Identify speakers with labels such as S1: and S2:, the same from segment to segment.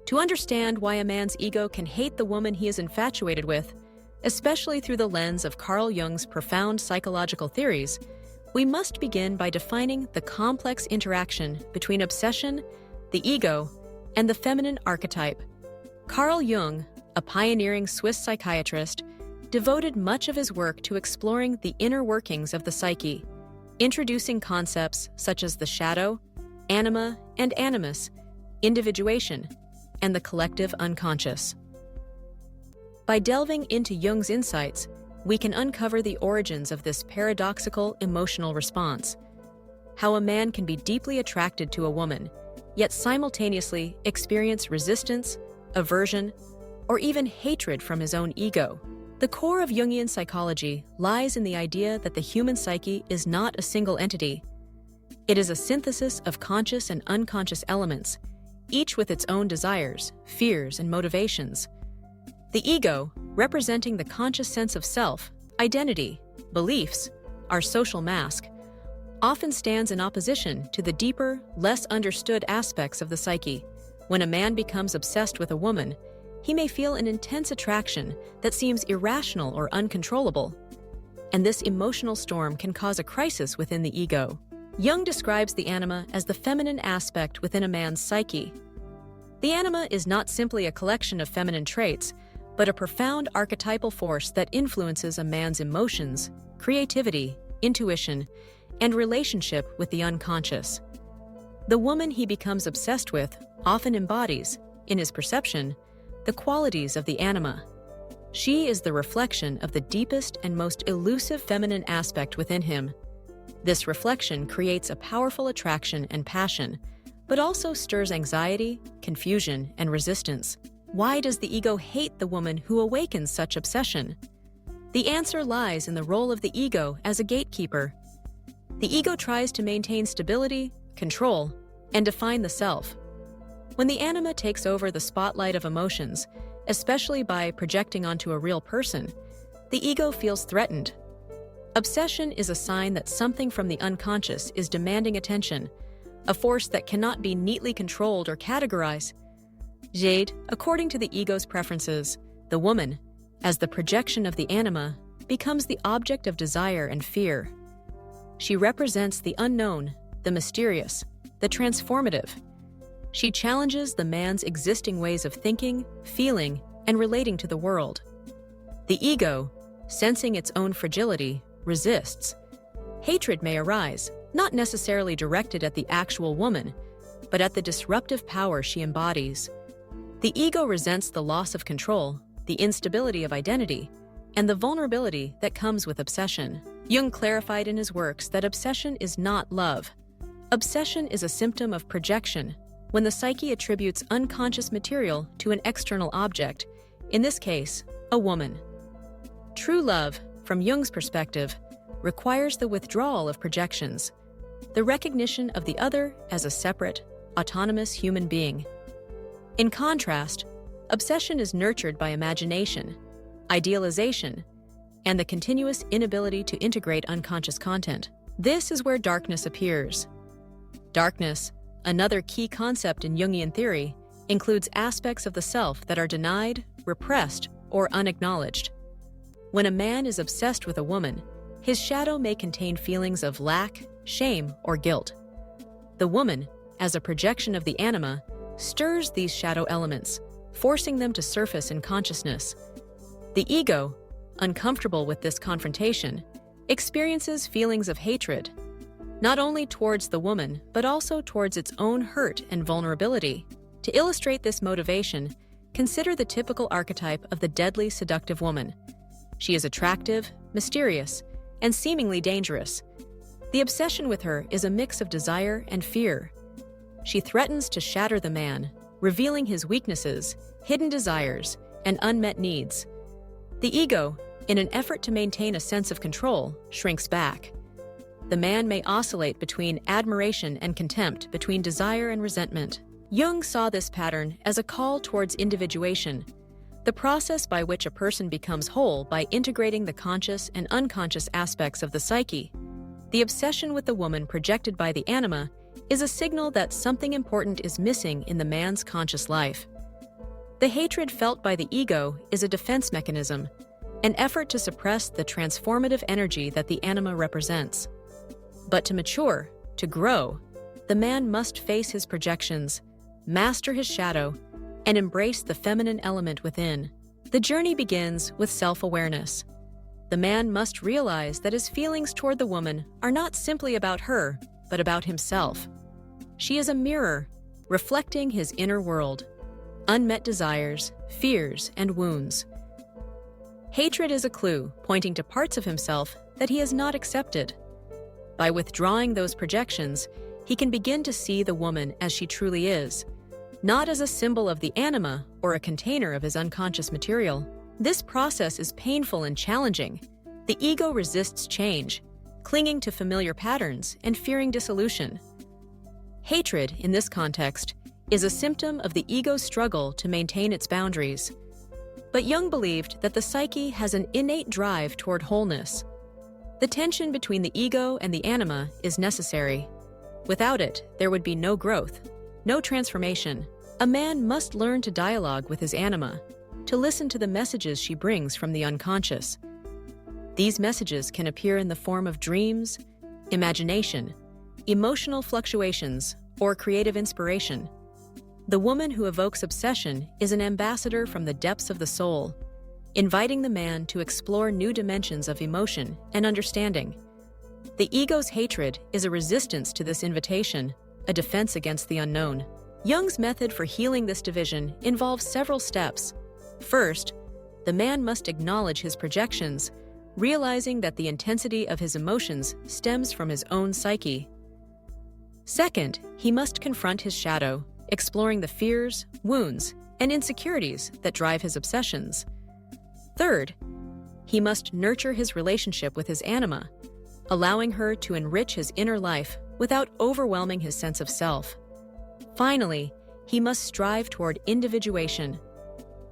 S1: To understand why a man's ego can hate the woman he is infatuated with, especially through the lens of Carl Jung's profound psychological theories, we must begin by defining the complex interaction between obsession, the ego, and the feminine archetype. Carl Jung, a pioneering Swiss psychiatrist, devoted much of his work to exploring the inner workings of the psyche, introducing concepts such as the shadow, anima and animus, individuation, and the collective unconscious. By delving into Jung's insights, we can uncover the origins of this paradoxical emotional response, how a man can be deeply attracted to a woman, yet simultaneously experience resistance, aversion, or even hatred from his own ego. The core of Jungian psychology lies in the idea that the human psyche is not a single entity. It is a synthesis of conscious and unconscious elements, each with its own desires, fears, and motivations. The ego, representing the conscious sense of self, identity, beliefs, our social mask, often stands in opposition to the deeper, less understood aspects of the psyche. When a man becomes obsessed with a woman, he may feel an intense attraction that seems irrational or uncontrollable, and this emotional storm can cause a crisis within the ego. Jung describes the anima as the feminine aspect within a man's psyche. The anima is not simply a collection of feminine traits, but a profound archetypal force that influences a man's emotions, creativity, intuition, and relationship with the unconscious. The woman he becomes obsessed with often embodies, in his perception, the qualities of the anima. She is the reflection of the deepest and most elusive feminine aspect within him. This reflection creates a powerful attraction and passion, but also stirs anxiety, confusion, and resistance. Why does the ego hate the woman who awakens such obsession? The answer lies in the role of the ego as a gatekeeper. The ego tries to maintain stability, control, and define the self. When the anima takes over the spotlight of emotions, especially by projecting onto a real person, the ego feels threatened. Obsession is a sign that something from the unconscious is demanding attention, a force that cannot be neatly controlled or categorized. Jade, according to the ego's preferences, the woman, as the projection of the anima, becomes the object of desire and fear. She represents the unknown, the mysterious, the transformative. She challenges the man's existing ways of thinking, feeling, and relating to the world. The ego, sensing its own fragility, resists. Hatred may arise, not necessarily directed at the actual woman, but at the disruptive power she embodies. The ego resents the loss of control, the instability of identity, and the vulnerability that comes with obsession. Jung clarified in his works that obsession is not love. Obsession is a symptom of projection, when the psyche attributes unconscious material to an external object, in this case, a woman. True love, from Jung's perspective, requires the withdrawal of projections, the recognition of the other as a separate, autonomous human being. In contrast, obsession is nurtured by imagination, idealization, and the continuous inability to integrate unconscious content. This is where darkness appears. Darkness, another key concept in Jungian theory, includes aspects of the self that are denied, repressed, or unacknowledged. When a man is obsessed with a woman, his shadow may contain feelings of lack, shame, or guilt. The woman, as a projection of the anima, stirs these shadow elements, forcing them to surface in consciousness. The ego, uncomfortable with this confrontation, experiences feelings of hatred, not only towards the woman, but also towards its own hurt and vulnerability. To illustrate this motivation, consider the typical archetype of the deadly seductive woman. She is attractive, mysterious, and seemingly dangerous. The obsession with her is a mix of desire and fear. She threatens to shatter the man, revealing his weaknesses, hidden desires, and unmet needs. The ego, in an effort to maintain a sense of control, shrinks back. The man may oscillate between admiration and contempt, between desire and resentment. Jung saw this pattern as a call towards individuation, the process by which a person becomes whole by integrating the conscious and unconscious aspects of the psyche. The obsession with the woman projected by the anima is a signal that something important is missing in the man's conscious life. The hatred felt by the ego is a defense mechanism, an effort to suppress the transformative energy that the anima represents. But to mature, to grow, the man must face his projections, master his shadow, and embrace the feminine element within. The journey begins with self-awareness. The man must realize that his feelings toward the woman are not simply about her, but about himself. She is a mirror, reflecting his inner world, unmet desires, fears, and wounds. Hatred is a clue pointing to parts of himself that he has not accepted. By withdrawing those projections, he can begin to see the woman as she truly is, not as a symbol of the anima or a container of his unconscious material. This process is painful and challenging. The ego resists change, clinging to familiar patterns and fearing dissolution. Hatred, in this context, is a symptom of the ego's struggle to maintain its boundaries. But Jung believed that the psyche has an innate drive toward wholeness. The tension between the ego and the anima is necessary. Without it, there would be no growth, no transformation. A man must learn to dialogue with his anima, to listen to the messages she brings from the unconscious. These messages can appear in the form of dreams, imagination, emotional fluctuations, or creative inspiration. The woman who evokes obsession is an ambassador from the depths of the soul, inviting the man to explore new dimensions of emotion and understanding. The ego's hatred is a resistance to this invitation, a defense against the unknown. Jung's method for healing this division involves several steps. First, the man must acknowledge his projections, realizing that the intensity of his emotions stems from his own psyche. Second, he must confront his shadow, exploring the fears, wounds, and insecurities that drive his obsessions. Third, he must nurture his relationship with his anima, allowing her to enrich his inner life without overwhelming his sense of self. Finally, he must strive toward individuation,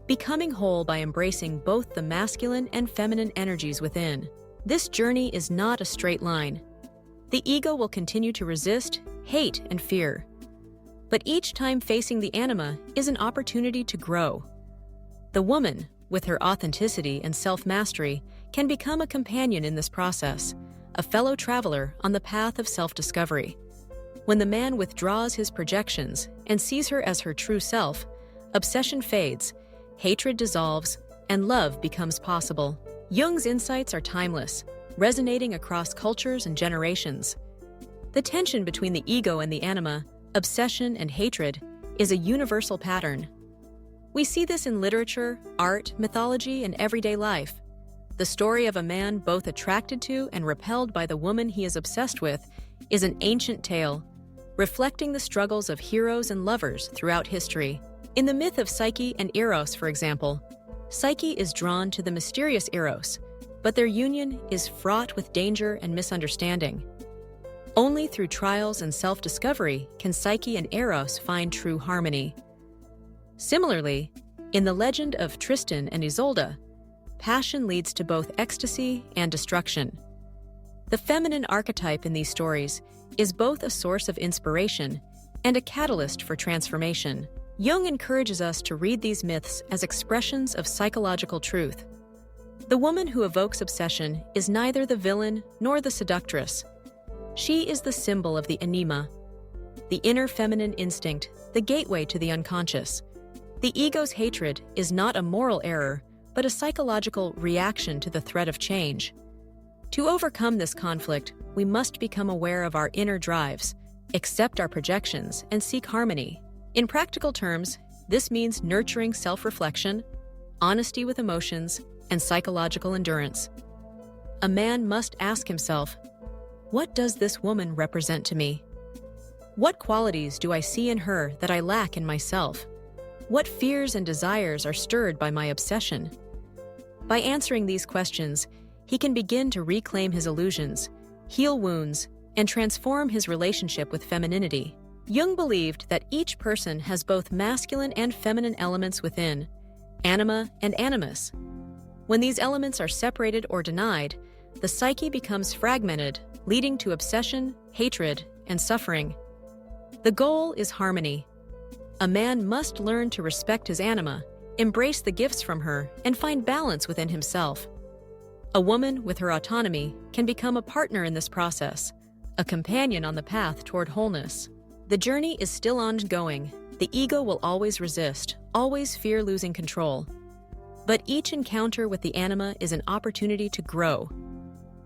S1: becoming whole by embracing both the masculine and feminine energies within. This journey is not a straight line. The ego will continue to resist, hate, and fear. But each time facing the anima is an opportunity to grow. The woman, with her authenticity and self-mastery, can become a companion in this process, a fellow traveler on the path of self-discovery. When the man withdraws his projections and sees her as her true self, obsession fades, hatred dissolves, and love becomes possible. Jung's insights are timeless, resonating across cultures and generations. The tension between the ego and the anima, obsession and hatred, is a universal pattern. We see this in literature, art, mythology, and everyday life. The story of a man both attracted to and repelled by the woman he is obsessed with is an ancient tale, reflecting the struggles of heroes and lovers throughout history. In the myth of Psyche and Eros, for example, Psyche is drawn to the mysterious Eros, but their union is fraught with danger and misunderstanding. Only through trials and self-discovery can Psyche and Eros find true harmony. Similarly, in the legend of Tristan and Isolde, passion leads to both ecstasy and destruction. The feminine archetype in these stories is both a source of inspiration and a catalyst for transformation. Jung encourages us to read these myths as expressions of psychological truth. The woman who evokes obsession is neither the villain nor the seductress. She is the symbol of the anima, the inner feminine instinct, the gateway to the unconscious. The ego's hatred is not a moral error, but a psychological reaction to the threat of change. To overcome this conflict, we must become aware of our inner drives, accept our projections, and seek harmony. In practical terms, this means nurturing self-reflection, honesty with emotions, and psychological endurance. A man must ask himself, what does this woman represent to me? What qualities do I see in her that I lack in myself? What fears and desires are stirred by my obsession? By answering these questions, he can begin to reclaim his illusions, heal wounds, and transform his relationship with femininity. Jung believed that each person has both masculine and feminine elements within, anima and animus. When these elements are separated or denied, the psyche becomes fragmented, leading to obsession, hatred, and suffering. The goal is harmony. A man must learn to respect his anima embrace the gifts from her, and find balance within himself. A woman with her autonomy can become a partner in this process, a companion on the path toward wholeness. The journey is still ongoing. The ego will always resist, always fear losing control. But each encounter with the anima is an opportunity to grow.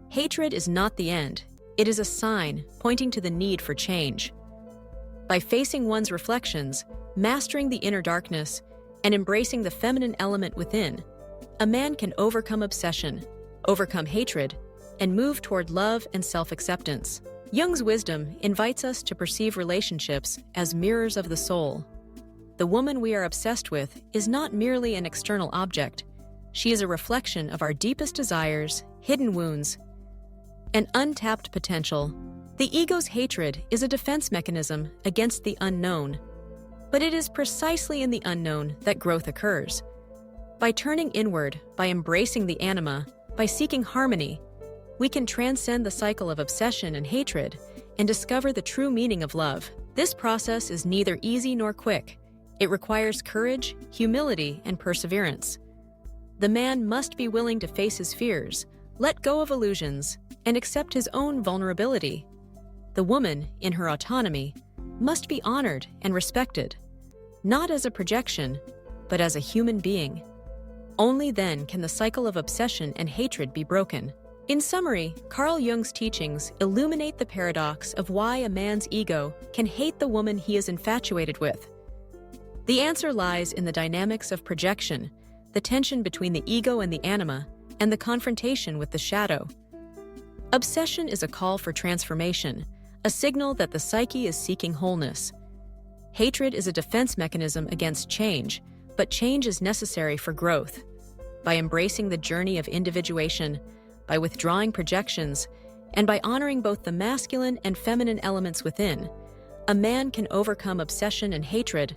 S1: Hatred is not the end. It is a sign pointing to the need for change. By facing one's reflections, mastering the inner darkness, and embracing the feminine element within, a man can overcome obsession, overcome hatred, and move toward love and self-acceptance. Jung's wisdom invites us to perceive relationships as mirrors of the soul. The woman we are obsessed with is not merely an external object. She is a reflection of our deepest desires, hidden wounds, and untapped potential. The ego's hatred is a defense mechanism against the unknown, but it is precisely in the unknown that growth occurs. By turning inward, by embracing the anima, by seeking harmony, we can transcend the cycle of obsession and hatred and discover the true meaning of love. This process is neither easy nor quick. It requires courage, humility, and perseverance. The man must be willing to face his fears, let go of illusions, and accept his own vulnerability. The woman, in her autonomy, must be honored and respected, not as a projection, but as a human being. Only then can the cycle of obsession and hatred be broken. In summary, Carl Jung's teachings illuminate the paradox of why a man's ego can hate the woman he is infatuated with. The answer lies in the dynamics of projection, the tension between the ego and the anima, and the confrontation with the shadow. Obsession is a call for transformation, a signal that the psyche is seeking wholeness. Hatred is a defense mechanism against change, but change is necessary for growth. By embracing the journey of individuation, by withdrawing projections, and by honoring both the masculine and feminine elements within, a man can overcome obsession and hatred,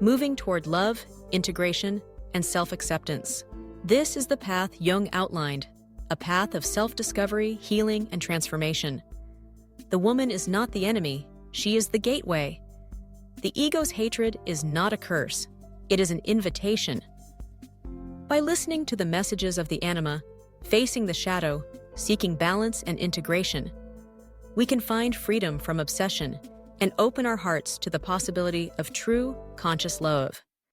S1: moving toward love, integration, and self-acceptance. This is the path Jung outlined, a path of self-discovery, healing, and transformation. The woman is not the enemy, she is the gateway. The ego's hatred is not a curse, it is an invitation. By listening to the messages of the anima, facing the shadow, seeking balance and integration, we can find freedom from obsession and open our hearts to the possibility of true, conscious love.